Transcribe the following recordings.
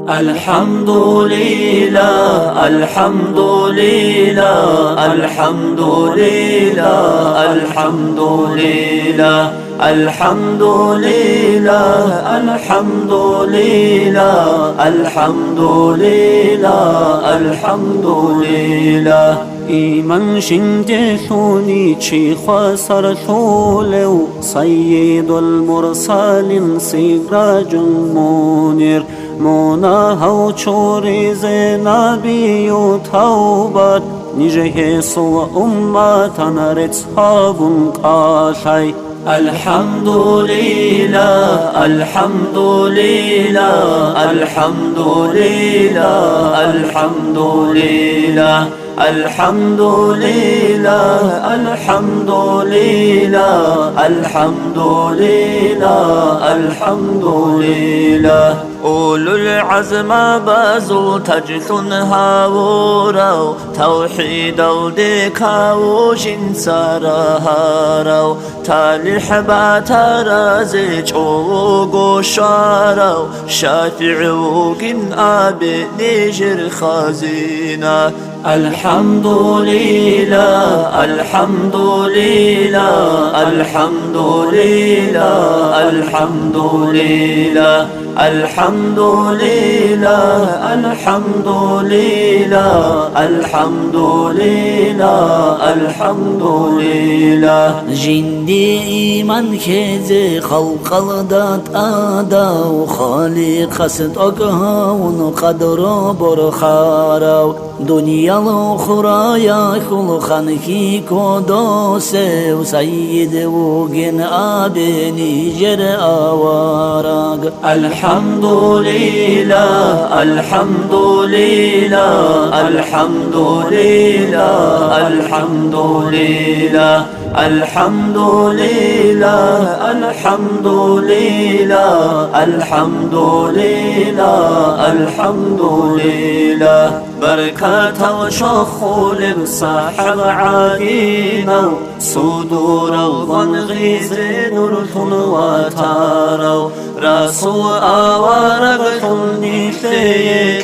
الحمد لله الحمد لله الحمد لله الحمد لله الحمد لله الحمد لله الحمد لله الحمد لله إيمان شنجثوني شيخ سرثولو سيد المرسلين سراج منير مناهو چوريز نبي توبت نجه سو أمتنا رتصحاب قاشي الحمد لله الحمد لله الحمد لله الحمد لله الحمد لله الحمد لله الحمد لله الحمد لله أولو العزم بازو تجثن هاورو توحيد وديكاو جنسار هارو تالي حبات رازج اوغو شارو شافع وقن آبي نيجر خازينا الحمد لله الحمد لله الحمد لله الحمد لله الحمد لله الحمد لله الحمد لله الحمد لله جندي إيمان كذي خلق الدات آدا وخالق صدقها ونقدر برخارو دنيا الأخرى يا خلقان كي قدوس وسيد وجن آبني جر أوارق الحمد لله الحمد لله الحمد لله الحمد لله الحمد لله الحمد لله الحمد لله الحمد لله بركة وشخول بصاحب عاقينا صدور وغنغيز نرث وتارو راسو آوارق خلني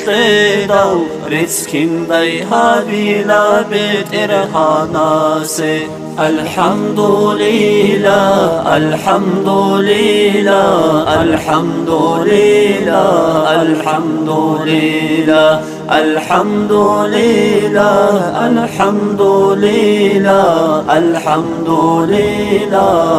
تيدو رزقين بيها بلا بترها ناسي الحمد لله الحمد لله الحمد لله الحمد لله الحمد لله الحمد لله الحمد لله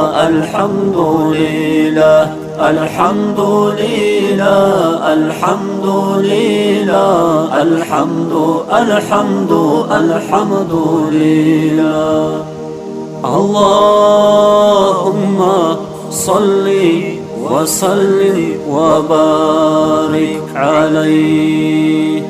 الحمد لله الحمد لله الحمد لله الحمد لله اللهم صل وسلم وبارك عليه.